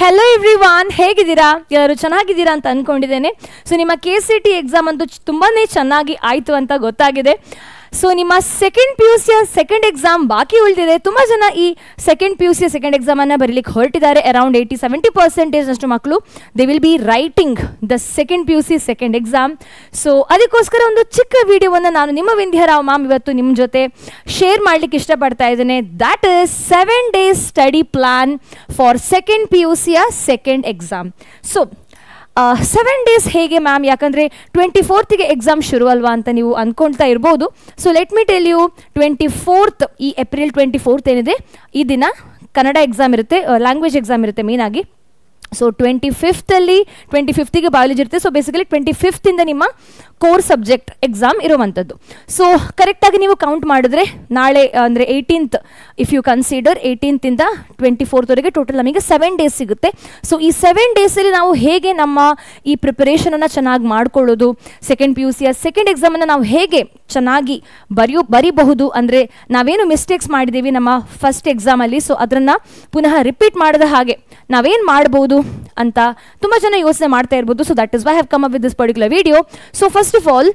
Hello everyone, ಹೇಗಿದ್ದೀರಾ? ಎಲ್ಲರೂ ಚೆನ್ನಾಗಿದ್ದೀರಾ ಅಂತ ಅಂದ್ಕೊಂಡಿದ್ದೇನೆ. ಸೊ ನಿಮ್ಮ KCT ಎಕ್ಸಾಮ್ ಅಂತೂ ತುಂಬಾ ಚೆನ್ನಾಗಿ ಆಯಿತು ಅಂತ ಗೊತ್ತಾಗಿದೆ. ಸೊ ನಿಮ್ಮ ಸೆಕೆಂಡ್ PUC ಸೆಕೆಂಡ್ ಎಕ್ಸಾಮ್ ಬಾಕಿ ಉಳಿದಿದೆ. ತುಂಬ ಜನ ಈ ಸೆಕೆಂಡ್ PUC ಸೆಕೆಂಡ್ ಎಕ್ಸಾಮನ್ನು ಬರೀಲಿಕ್ಕೆ ಹೊರಟಿದ್ದಾರೆ. ಅರೌಂಡ್ 80-70% ಅಷ್ಟು ಮಕ್ಕಳು they will be writing the second PUC second exam. So ಅದಕ್ಕೋಸ್ಕರ ಒಂದು ಚಿಕ್ಕ ವಿಡಿಯೋವನ್ನು ನಾನು ನಿಮ್ಮ ವಿಂಧ್ಯರಾವ್ ಮ್ಯಾಮ್ ಇವತ್ತು ನಿಮ್ಮ ಜೊತೆ ಶೇರ್ ಮಾಡಲಿಕ್ಕೆ ಇಷ್ಟಪಡ್ತಾ ಇದ್ದೇನೆ. That is 7 days study plan for second PUC second exam. So 7 days ಹೇಗೆ ಮ್ಯಾಮ್? ಯಾಕಂದರೆ 24th ಎಕ್ಸಾಮ್ ಶುರು ಅಲ್ವಾ ಅಂತ ನೀವು ಅಂದ್ಕೊಳ್ತಾ ಇರ್ಬೋದು. So let me tell you, 24th ಈ ಏಪ್ರಿಲ್ 24th ಏನಿದೆ ಈ ದಿನ ಕನ್ನಡ ಎಕ್ಸಾಮ್ ಇರುತ್ತೆ, ಲ್ಯಾಂಗ್ವೇಜ್ ಎಕ್ಸಾಮ್ ಇರುತ್ತೆ ಮೇನ್ ಆಗಿ. ಸೊ 25th ಬಯಾಲಜಿ ಇರುತ್ತೆ. ಸೊ ಬೇಸಿಕಲಿ 25th ನಿಮ್ಮ ಕೋರ್ ಸಬ್ಜೆಕ್ಟ್ ಎಕ್ಸಾಮ್ ಇರುವಂಥದ್ದು. ಸೊ ಕರೆಕ್ಟಾಗಿ ನೀವು ಕೌಂಟ್ ಮಾಡಿದ್ರೆ ನಾಳೆ ಅಂದರೆ 18th if you consider 18th 24th total ನಮಗೆ 7 days ಸಿಗುತ್ತೆ. ಸೊ ಈ 7 days ನಾವು ಹೇಗೆ ನಮ್ಮ ಈ ಪ್ರಿಪರೇಷನನ್ನು ಚೆನ್ನಾಗಿ ಮಾಡ್ಕೊಳ್ಳೋದು, ಸೆಕೆಂಡ್ PUC ಸೆಕೆಂಡ್ ಎಕ್ಸಾಮನ್ನು ನಾವು ಹೇಗೆ ಚೆನ್ನಾಗಿ ಬರಿಬಹುದು, ಅಂದರೆ ನಾವೇನು ಮಿಸ್ಟೇಕ್ಸ್ ಮಾಡಿದ್ದೀವಿ ನಮ್ಮ ಫಸ್ಟ್ ಎಕ್ಸಾಮಲ್ಲಿ, ಸೊ ಅದನ್ನು ಪುನಃ ರಿಪೀಟ್ ಮಾಡದ ಹಾಗೆ ನಾವೇನು ಮಾಡ್ಬೋದು ಅಂತ ತುಂಬ ಜನ ಯೋಚನೆ ಮಾಡ್ತಾ ಇರ್ಬೋದು. So that is why have come up with this particular video. So first of all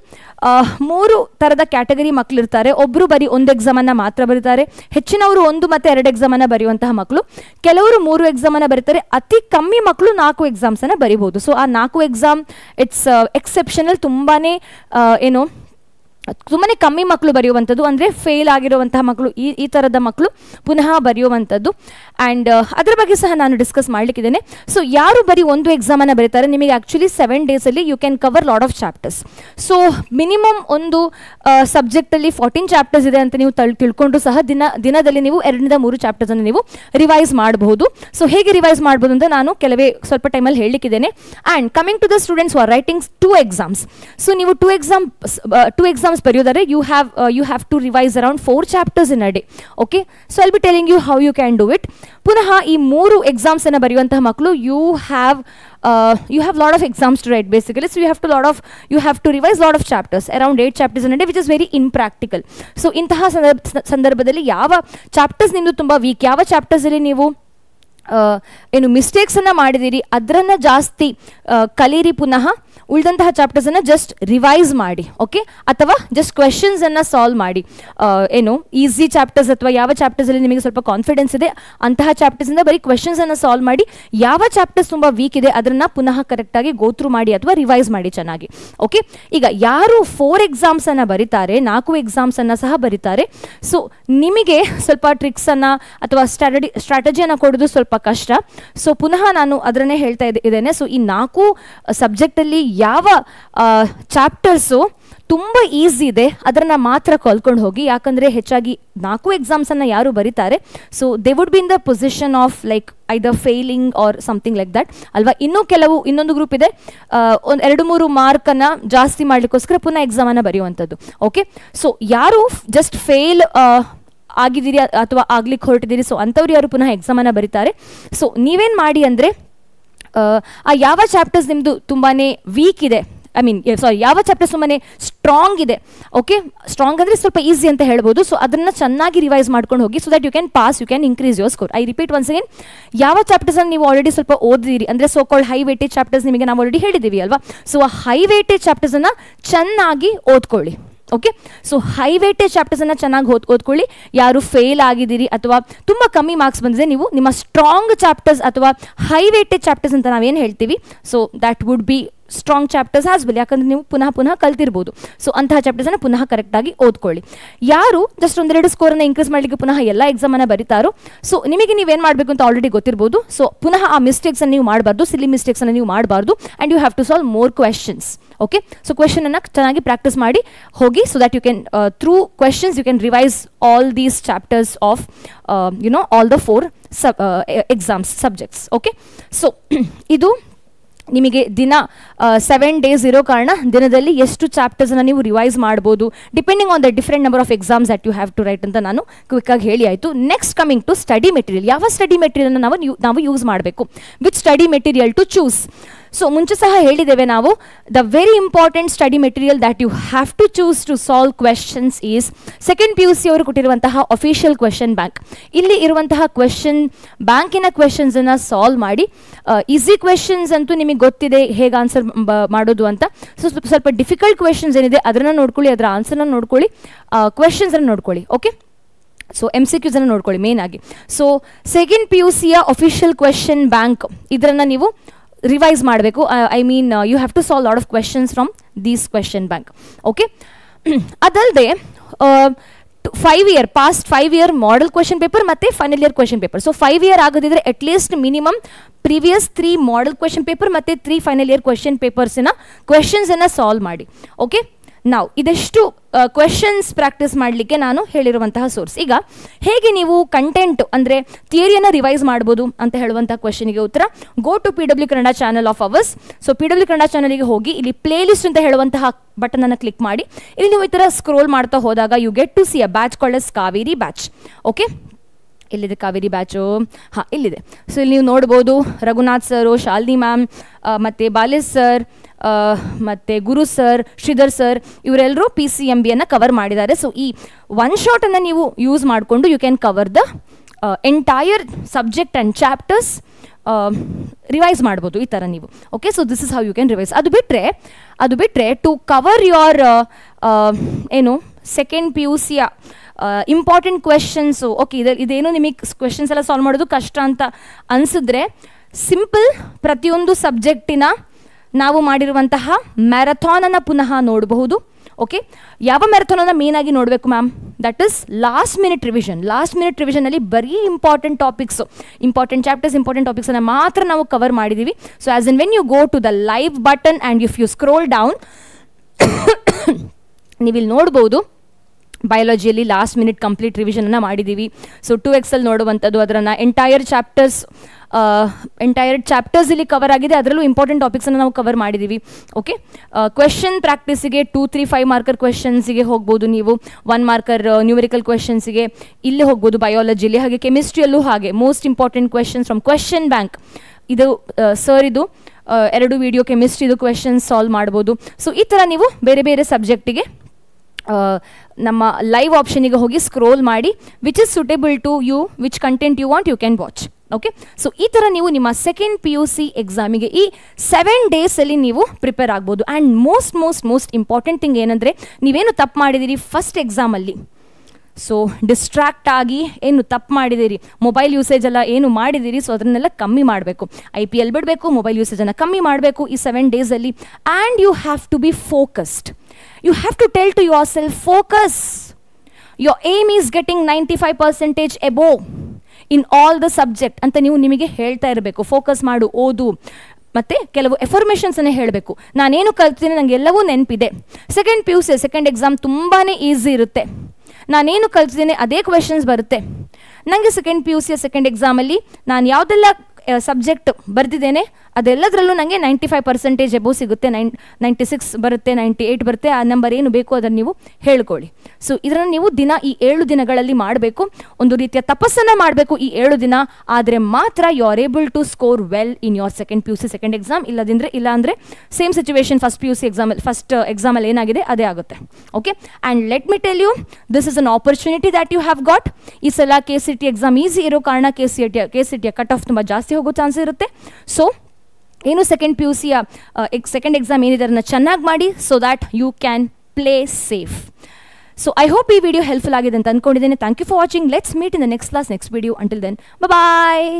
3 ಥರದ ಕ್ಯಾಟಗರಿ ಮಕ್ಕಳು ಇರ್ತಾರೆ. ಒಬ್ಬರು ಬರೀ ಒಂದು ಎಕ್ಸಾಮನ್ನು ಮಾತ್ರ ಬರೀತಾರೆ, ಹೆಚ್ಚಿನವರು 1 ಮತ್ತು 2 ಎಕ್ಸಾಮನ್ನು ಬರೆಯುವಂತಹ ಮಕ್ಕಳು, ಕೆಲವರು 3 ಎಕ್ಸಾಮನ್ನು ಬರೀತಾರೆ, ಅತಿ ಕಮ್ಮಿ ಮಕ್ಕಳು 4 ಎಕ್ಸಾಮ್ಸನ್ನು ಬರಿಬೋದು. ಸೊ ಆ 4 ಎಕ್ಸಾಮ್ ಇಟ್ಸ್ ಎಕ್ಸೆಪ್ಷನಲ್, ತುಂಬಾ ಕಮ್ಮಿ ಮಕ್ಕಳು ಬರೆಯುವಂಥದ್ದು, ಅಂದರೆ ಫೇಲ್ ಆಗಿರುವಂತಹ ಮಕ್ಕಳು, ಈ ಥರದ ಮಕ್ಕಳು ಪುನಃ ಬರೆಯುವಂಥದ್ದು. ಆ್ಯಂಡ್ ಅದರ ಬಗ್ಗೆ ಸಹ ನಾನು ಡಿಸ್ಕಸ್ ಮಾಡಲಿಕ್ಕಿದ್ದೇನೆ. ಸೊ ಯಾರು ಬರೀ ಒಂದು ಎಕ್ಸಾಮನ್ನು ಬರೀತಾರೆ, ನಿಮಗೆ ಆ್ಯಕ್ಚುಲಿ 7 daysಲ್ಲಿ you can cover lot of chapters. So minimum ಒಂದು ಸಬ್ಜೆಕ್ಟಲ್ಲಿ 14 ಚಾಪ್ಟರ್ಸ್ ಇದೆ ಅಂತ ನೀವು ತಿಳ್ಕೊಂಡು ಸಹ ದಿನದಲ್ಲಿ ನೀವು 2-3 ಚಾಪ್ಟರ್ಸನ್ನು ನೀವು ರಿವೈಸ್ ಮಾಡಬಹುದು. ಸೊ ಹೇಗೆ ರಿವೈಸ್ ಮಾಡ್ಬೋದು ಅಂತ ನಾನು ಸ್ವಲ್ಪ ಟೈಮಲ್ಲಿ ಹೇಳಲಿಕ್ಕಿದ್ದೇನೆ. And coming to the students who are writing 2 exams. So ನೀವು 2 exams ಬರೆಯೋದಾದ್ರೆ you have to revise around 4 chapters in a day. Okay, so I'll be telling you how you can do it. ಪುನಃ ಈ 3 exams ಅನ್ನು ಬರೆಯುವಂತಹ ಮಕ್ಕಳು you have lot of exams to write basically, so you have to revise lot of chapters, around 8 chapters in a day, which is very impractical. So ಇಂತಹ ಸಂದರ್ಭದಲ್ಲಿ ಯಾವ chapters ನಿಮ್ಮದು ತುಂಬ weak, ಯಾವ ಚಾಪ್ಟರ್ಸಲ್ಲಿ ನೀವು ಏನು ಮಿಸ್ಟೇಕ್ಸನ್ನು ಮಾಡಿದ್ದೀರಿ ಅದನ್ನು ಜಾಸ್ತಿ ಕಲೀರಿ. ಪುನಃ ಉಳಿದಂತಹ ಚಾಪ್ಟರ್ಸನ್ನು ಜಸ್ಟ್ ರಿವೈಸ್ ಮಾಡಿ, ಓಕೆ, ಅಥವಾ ಜಸ್ಟ್ ಕ್ವೆಶನ್ಸನ್ನು ಸಾಲ್ವ್ ಮಾಡಿ. ಏನು ಈಸಿ ಚಾಪ್ಟರ್ಸ್ ಅಥವಾ ಯಾವ ಚಾಪ್ಟರ್ಸಲ್ಲಿ ನಿಮಗೆ ಸ್ವಲ್ಪ ಕಾನ್ಫಿಡೆನ್ಸ್ ಇದೆ ಅಂತಹ ಚಾಪ್ಟರ್ಸಿಂದ ಬರೀ ಕ್ವೆಶನ್ಸನ್ನು ಸಾಲ್ವ್ ಮಾಡಿ. ಯಾವ ಚಾಪ್ಟರ್ಸ್ ತುಂಬ ವೀಕ್ ಇದೆ ಅದನ್ನು ಪುನಃ ಕರೆಕ್ಟಾಗಿ ಗೋತ್ರೂ ಮಾಡಿ ಅಥವಾ ರಿವೈಸ್ ಮಾಡಿ ಚೆನ್ನಾಗಿ. ಓಕೆ, ಈಗ ಯಾರು 4 examsನ್ನು ಬರೀತಾರೆ, 4 examsನ್ನು ಸಹ ಬರೀತಾರೆ, ಸೊ ನಿಮಗೆ ಸ್ವಲ್ಪ ಟ್ರಿಕ್ಸನ್ನು ಅಥವಾ ಸ್ಟ್ರಾಟಜಿಯನ್ನು ಕೊಡೋದು ಸ್ವಲ್ಪ ಕಷ್ಟ. ಸೊ ಪುನಃ ನಾನು ಅದನ್ನೇ ಹೇಳ್ತಾ ಇದ್ದೇನೆ. ಸೊ ಈ 4 ಸಬ್ಜೆಕ್ಟಲ್ಲಿ ಯಾವ ಚಾಪ್ಟರ್ಸು ತುಂಬ ಈಸಿ ಇದೆ ಅದನ್ನು ಮಾತ್ರ ಕಲ್ಕೊಂಡು ಹೋಗಿ. ಯಾಕಂದರೆ ಹೆಚ್ಚಾಗಿ 4 examsನ್ನು ಯಾರು ಬರೀತಾರೆ, so they would be in the position of like either failing or something like that ಅಲ್ವಾ. ಇನ್ನೊಂದು ಗ್ರೂಪ್ ಇದೆ, 2-3 ಮಾರ್ಕನ್ನು ಜಾಸ್ತಿ ಮಾಡಲಿಕ್ಕೋಸ್ಕರ ಪುನಃ ಎಕ್ಸಾಮನ್ನು ಬರೆಯುವಂಥದ್ದು. ಓಕೆ, ಸೊ ಯಾರು ಜಸ್ಟ್ ಫೇಲ್ ಆಗಿದ್ದೀರಿ ಅಥವಾ ಆಗ್ಲಿಕ್ಕೆ ಹೊರಟಿದ್ದೀರಿ, ಸೊ ಅಂಥವ್ರು ಯಾರು ಪುನಃ ಎಕ್ಸಾಮನ್ನು ಬರೀತಾರೆ, ಸೊ ನೀವೇನು ಮಾಡಿ ಅಂದರೆ ಆ ಯಾವ ಚಾಪ್ಟರ್ಸ್ ನಿಮ್ಮದು ತುಂಬಾ ವೀಕ್ ಇದೆ, ಯಾವ ಚಾಪ್ಟರ್ಸ್ ತುಂಬಾ ಸ್ಟ್ರಾಂಗ್ ಇದೆ, ಓಕೆ, ಸ್ಟ್ರಾಂಗ್ ಅಂದರೆ ಸ್ವಲ್ಪ ಈಸಿ ಅಂತ ಹೇಳ್ಬೋದು, ಸೊ ಅದನ್ನು ಚೆನ್ನಾಗಿ ರಿವೈಸ್ ಮಾಡ್ಕೊಂಡು ಹೋಗಿ, so that you can pass, you can increase your score. I repeat once again, ಯಾವ ಚಾಪ್ಟರ್ಸನ್ನು ನೀವು ಆಲ್ರೆಡಿ ಸ್ವಲ್ಪ ಓದಿದಿರಿ, ಅಂದರೆ so called high weightage chapters ನಿಮಗೆ ನಾವು ಆಲ್ರೆಡಿ ಹೇಳಿದ್ದೀವಿ ಅಲ್ವಾ, ಸೊ ಆ ಹೈ ವೇಟೇಜ್ ಚಾಪ್ಟರ್ಸನ್ನು ಚೆನ್ನಾಗಿ ಓದ್ಕೊಳ್ಳಿ. ಓಕೆ, ಸೊ ಹೈ ವೇಟೇಜ್ ಚಾಪ್ಟರ್ಸನ್ನು ಚೆನ್ನಾಗಿ ಓದ್ಕೊಳ್ಳಿ. ಯಾರು ಫೇಲ್ ಆಗಿದ್ದೀರಿ ಅಥವಾ ತುಂಬ ಕಮ್ಮಿ ಮಾರ್ಕ್ಸ್ ಬಂದಿದೆ, ನೀವು ನಿಮ್ಮ ಸ್ಟ್ರಾಂಗ್ ಚಾಪ್ಟರ್ಸ್ ಅಥವಾ ಹೈ ವೇಟೇಜ್ ಚಾಪ್ಟರ್ಸ್ ಅಂತ ನಾವೇನು ಹೇಳ್ತೀವಿ, so that would be strong chapters as well, ಯಾಕಂದರೆ ನೀವು ಪುನಃ ಕಲ್ತಿರ್ಬೋದು. ಸೊ ಅಂತಹ ಚಾಪ್ಟರ್ಸನ್ನು ಪುನಃ ಕರೆಕ್ಟಾಗಿ ಓದ್ಕೊಳ್ಳಿ. ಯಾರು ಜಸ್ಟ್ 1-2 ಸ್ಕೋರನ್ನು ಇನ್ಕ್ರೀಸ್ ಮಾಡಲಿಕ್ಕೆ ಪುನಃ ಎಲ್ಲ ಎಕ್ಸಾಮನ್ನು ಬರೀತಾರೋ, ಸೊ ನಿಮಗೆ ನೀವೇನು ಮಾಡಬೇಕು ಅಂತ ಆಲ್ರೆಡಿ ಗೊತ್ತಿರ್ಬೋದು. ಸೊ ಪುನಃ ಆ ಮಿಸ್ಟೇಕ್ಸನ್ನು ನೀವು ಮಾಡಬಾರ್ದು, ಸಿಲಿ ಮಿಸ್ಟೇಕ್ಸನ್ನು ನೀವು ಮಾಡಬಾರ್ದು, and you have to solve more questions. Okay, so ಕ್ವೆಶನನ್ನು ಚೆನ್ನಾಗಿ ಪ್ರಾಕ್ಟೀಸ್ ಮಾಡಿ ಹೋಗಿ, so that you can through questions you can revise all these chapters of all the 4 exams subjects. Okay, so ಇದು ನಿಮಗೆ ದಿನ 7 days ಇರೋ ಕಾರಣ ದಿನದಲ್ಲಿ ಎಷ್ಟು ಚಾಪ್ಟರ್ಸನ್ನು ನೀವು ರಿವೈಸ್ ಮಾಡ್ಬೋದು depending on the different number of exams that you have to write ಅಂತ ನಾನು ಕ್ವಿಕ್ಕಾಗಿ ಹೇಳಿ ಆಯಿತು. Next coming to study material. ಯಾವ ಸ್ಟಡಿ ಮೆಟೀರಿಯಲ್ನ ನಾವು ಯೂಸ್ ಮಾಡಬೇಕು, which study material to choose. So ಮುಂಚೆ ಸಹ ಹೇಳಿದ್ದೇವೆ ನಾವು, the very important study material that you have to choose to solve questions is second PUC ಅವರು ಕೊಟ್ಟಿರುವಂತಹ ಅಫಿಷಿಯಲ್ ಕ್ವೆಶನ್ ಬ್ಯಾಂಕ್. ಇಲ್ಲಿ ಇರುವಂತಹ ಕ್ವೆಶನ್ ಬ್ಯಾಂಕಿನ ಕ್ವೆಶನ್ಸನ್ನು ಸಾಲ್ವ್ ಮಾಡಿ, ಈಸಿ ಕ್ವೆಶನ್ಸ್ ಅಂತೂ ನಿಮಗೆ ಗೊತ್ತಿದೆ ಹೇಗೆ ಆನ್ಸರ್ ಮಾಡೋದು ಅಂತ. ಸೊ ಸ್ವಲ್ಪ ಡಿಫಿಕಲ್ಟ್ ಕ್ವೆಶನ್ಸ್ ಏನಿದೆ ಅದನ್ನು ನೋಡ್ಕೊಳ್ಳಿ, ಅದರ ಆನ್ಸರ್ನ ನೋಡ್ಕೊಳ್ಳಿ, ಕ್ವೆಶನ್ಸನ್ನು ನೋಡ್ಕೊಳ್ಳಿ. ಓಕೆ, ಸೊ MCQs ಅನ್ನು ನೋಡ್ಕೊಳ್ಳಿ ಮೇನ್ ಆಗಿ. ಸೊ ಸೆಕೆಂಡ್ PUCಯ ಅಫಿಷಿಯಲ್ ಕ್ವೆಶನ್ ಬ್ಯಾಂಕ್ ಇದನ್ನು ನೀವು ರಿವೈಸ್ ಮಾಡಬೇಕು. I mean you have to solve lot of questions from these question bank. Okay, ಅದಲ್ಲದೆ 5 year past 5 year model question paper ಮತ್ತು final year question paper. So 5 year ಆಗೋದಿದ್ರೆ at least minimum previous 3 model question paper ಮತ್ತು 3 final year question ಪೇಪರ್ಸಿನ ಕ್ವೆಶನ್ಸನ್ನು solve ಮಾಡಿ. Okay, ನಾವು ಇದೆಷ್ಟು questions practice ಮಾಡಲಿಕ್ಕೆ ನಾನು ಹೇಳಿರುವಂತಹ ಸೋರ್ಸ್. ಈಗ ಹೇಗೆ ನೀವು ಕಂಟೆಂಟ್ ಅಂದರೆ ಥಿಯರಿಯನ್ನು ರಿವೈಸ್ ಮಾಡ್ಬೋದು ಅಂತ ಹೇಳುವಂತಹ ಕ್ವೆಶನಿಗೆ ಉತ್ತರ, go to PW Kannada channel of ours. So PW Kannada ಚಾನಲ್ಗೆ ಹೋಗಿ ಇಲ್ಲಿ ಪ್ಲೇ ಲಿಸ್ಟ್ ಅಂತ ಹೇಳುವಂತಹ ಬಟನನ್ನು ಕ್ಲಿಕ್ ಮಾಡಿ, ಇಲ್ಲಿ ನೀವು ಈ ಥರ ಸ್ಕ್ರೋಲ್ ಮಾಡ್ತಾ ಹೋದಾಗ you get to see a batch called as Kaveri batch. Okay, ಎಲ್ಲಿದೆ ಕಾವೇರಿ ಬ್ಯಾಚು? ಹಾಂ, ಇಲ್ಲಿದೆ. ಸೊ ಇಲ್ಲಿ ನೀವು ನೋಡ್ಬೋದು ರಘುನಾಥ್ ಸರು, ಶಾಲಿನಿ ಮ್ಯಾಮ್, ಮತ್ತು ಬಾಲೇಶ್ ಸರ್, ಮತ್ತು ಗುರು ಸರ್, ಶ್ರೀಧರ್ ಸರ್, ಇವರೆಲ್ಲರೂ PCMBಯನ್ನು ಕವರ್ ಮಾಡಿದ್ದಾರೆ. ಸೊ ಈ ಒನ್ ಶಾಟನ್ನು ನೀವು ಯೂಸ್ ಮಾಡಿಕೊಂಡು you can cover the entire subject and chapters revise ಮಾಡ್ಬೋದು ಈ ಥರ ನೀವು. Okay, so this is how you can revise. ಅದು ಬಿಟ್ಟರೆ ಟು ಕವರ್ ಯೋರ್ ಏನು ಸೆಕೆಂಡ್ PUCಯ ಇಂಪಾರ್ಟೆಂಟ್ ಕ್ವೆಶನ್ಸು. ಓಕೆ, ಇದೇನು ನಿಮಗೆ ಕ್ವೆಶನ್ಸ್ ಎಲ್ಲ ಸಾಲ್ವ್ ಮಾಡೋದು ಕಷ್ಟ ಅಂತ ಅನಿಸಿದ್ರೆ ಸಿಂಪಲ್ ಪ್ರತಿಯೊಂದು ಸಬ್ಜೆಕ್ಟಿನ ನಾವು ಮಾಡಿರುವಂತಹ ಮ್ಯಾರಥಾನನ್ನು ಪುನಃ ನೋಡಬಹುದು. ಓಕೆ, ಯಾವ ಮ್ಯಾರಥಾನನ್ನು ಮೇನಾಗಿ ನೋಡಬೇಕು ma'am? That is last minute revision. Last minute ರಿವಿಷನಲ್ಲಿ ಬರೀ important topics, important chapters, important ಟಾಪಿಕ್ಸನ್ನು ಮಾತ್ರ ನಾವು ಕವರ್ ಮಾಡಿದ್ದೀವಿ. So as in when you go to the live button and if you scroll down ನೀವಿಲ್ಲಿ ನೋಡ್ಬೋದು ಬಯಾಲಜಿಯಲ್ಲಿ ಲಾಸ್ಟ್ ಮಿನಿಟ್ ಕಂಪ್ಲೀಟ್ ರಿವಿಷನನ್ನು ಮಾಡಿದ್ದೀವಿ. ಸೊ 2XL ನೋಡುವಂಥದ್ದು, ಅದನ್ನು ಎಂಟೈರ್ ಚಾಪ್ಟರ್ಸ್ ಇಲ್ಲಿ ಕವರ್ ಆಗಿದೆ, ಅದರಲ್ಲೂ ಇಂಪಾರ್ಟೆಂಟ್ ಟಾಪಿಕ್ಸನ್ನು ನಾವು ಕವರ್ ಮಾಡಿದ್ದೀವಿ. ಓಕೆ, ಕ್ವೆಶನ್ ಪ್ರಾಕ್ಟೀಸಿಗೆ 2, 3, 5 ಮಾರ್ಕರ್ ಕ್ವೆಶನ್ಸಿಗೆ ಹೋಗ್ಬೋದು ನೀವು, 1 ಮಾರ್ಕರ್ ನ್ಯೂಮರಿಕಲ್ ಕ್ವೆಶನ್ಸಿಗೆ ಇಲ್ಲಿ ಹೋಗ್ಬೋದು ಬಯಾಲಜಿಲಿ. ಹಾಗೆ ಕೆಮಿಸ್ಟ್ರಿಯಲ್ಲೂ ಹಾಗೆ most important questions from question bank. ಇದು ಸರ್ ಇದು 2 ವಿಡಿಯೋ ಕೆಮಿಸ್ಟ್ರಿದು ಕ್ವೆಶನ್ಸ್ ಸಾಲ್ವ್ ಮಾಡ್ಬೋದು. ಸೊ ಈ ಥರ ನೀವು ಬೇರೆ ಬೇರೆ ಸಬ್ಜೆಕ್ಟಿಗೆ ನಮ್ಮ ಲೈವ್ ಆಪ್ಷನಿಗೆ ಹೋಗಿ ಸ್ಕ್ರೋಲ್ ಮಾಡಿ which is suitable to you, which content you want you can watch. Okay, so ಈ ಥರ ನೀವು ನಿಮ್ಮ ಸೆಕೆಂಡ್ PUC ಎಕ್ಸಾಮಿಗೆ ಈ 7 ಡೇಸಲ್ಲಿ ನೀವು ಪ್ರಿಪೇರ್ ಆಗ್ಬೋದು. ಆ್ಯಂಡ್ ಮೋಸ್ಟ್ ಇಂಪಾರ್ಟೆಂಟ್ ಥಿಂಗ್ ಏನಂದರೆ, ನೀವೇನು ತಪ್ಪು ಮಾಡಿದ್ದೀರಿ ಫಸ್ಟ್ ಎಕ್ಸಾಮಲ್ಲಿ, ಸೊ ಡಿಸ್ಟ್ರಾಕ್ಟ್ ಆಗಿ ಏನು ತಪ್ಪು ಮಾಡಿದ್ದೀರಿ, ಮೊಬೈಲ್ ಯೂಸೇಜ್ ಎಲ್ಲ ಏನು ಮಾಡಿದ್ದೀರಿ, ಸೊ ಅದನ್ನೆಲ್ಲ ಕಮ್ಮಿ ಮಾಡಬೇಕು. IPL ಬಿಡಬೇಕು, ಮೊಬೈಲ್ ಯೂಸೇಜನ್ನು ಕಮ್ಮಿ ಮಾಡಬೇಕು ಈ 7 ಡೇಸಲ್ಲಿ. And you have to be focused. You have to tell to yourself, focus. Your aim is getting 95% above in all the subject ಅಂತ ನೀವು ನಿಮಗೆ ಹೇಳ್ತಾ ಇರಬೇಕು. ಫೋಕಸ್ ಮಾಡು, ಓದು, ಮತ್ತು ಕೆಲವು ಎಫರ್ಮೇಷನ್ಸನ್ನೇ ಹೇಳಬೇಕು. ನಾನೇನು ಕಲ್ತೀನಿ ನನಗೆ ಎಲ್ಲವೂ ನೆನಪಿದೆ. ಸೆಕೆಂಡ್ PUC ಸೆಕೆಂಡ್ ಎಕ್ಸಾಮ್ ತುಂಬಾ ಈಸಿ ಇರುತ್ತೆ. ನಾನೇನು ಕಲ್ತಿದ್ದೀನಿ ಅದೇ ಕ್ವೆಶನ್ಸ್ ಬರುತ್ತೆ. ನನಗೆ ಸೆಕೆಂಡ್ PUC ಸೆಕೆಂಡ್ ಎಕ್ಸಾಮಲ್ಲಿ ನಾನು ಯಾವುದೆಲ್ಲ ಸಬ್ಜೆಕ್ಟ್ ಬರೆದಿದ್ದೇನೆ ಅದೆಲ್ಲದರಲ್ಲೂ ನನಗೆ 95% ಎಬೋ ಸಿಗುತ್ತೆ. 96 ಬರುತ್ತೆ, 98 ಬರುತ್ತೆ. ಆ ನಂಬರ್ ಏನು ಬೇಕು ಅದನ್ನು ನೀವು ಹೇಳ್ಕೊಳ್ಳಿ. ಸೊ ಇದನ್ನು ನೀವು ದಿನ ಈ 7 ದಿನಗಳಲ್ಲಿ ಮಾಡಬೇಕು. ಒಂದು ರೀತಿಯ ತಪಸ್ಸನ್ನು ಮಾಡಬೇಕು ಈ 7 ದಿನ. ಆದರೆ ಮಾತ್ರ you are able to score well in your second PUC second exam. ಇಲ್ಲ ಅಂದರೆ same situation first PUC first ಎಕ್ಸಾಮಲ್ಲಿ ಏನಾಗಿದೆ ಅದೇ ಆಗುತ್ತೆ. Okay, and let me tell you, this is an opportunity that you have got. ಈ ಸಲ KCT exam easy ಇರೋ ಕಾರಣ KCTಯ ಕಟ್ ಆಫ್ ತುಂಬ ಜಾಸ್ತಿ ಹೋಗೋ ಚಾನ್ಸ್ ಇರುತ್ತೆ. ಸೊ ಏನು ಸೆಕೆಂಡ್ PUCಯ ಸೆಕೆಂಡ್ ಎಕ್ಸಾಮ್ ಏನಿದೆ ಅದನ್ನು ಚೆನ್ನಾಗಿ ಮಾಡಿ, so that you can play safe. So I hope ಈ ವಿಡಿಯೋ ಹೆಲ್ಪ್ಫುಲ್ ಆಗಿದೆ ಅಂತ ಅಂದ್ಕೊಂಡಿದ್ದೇನೆ. Thank you for watching. Let's meet in the next class, next video. Until then, bye.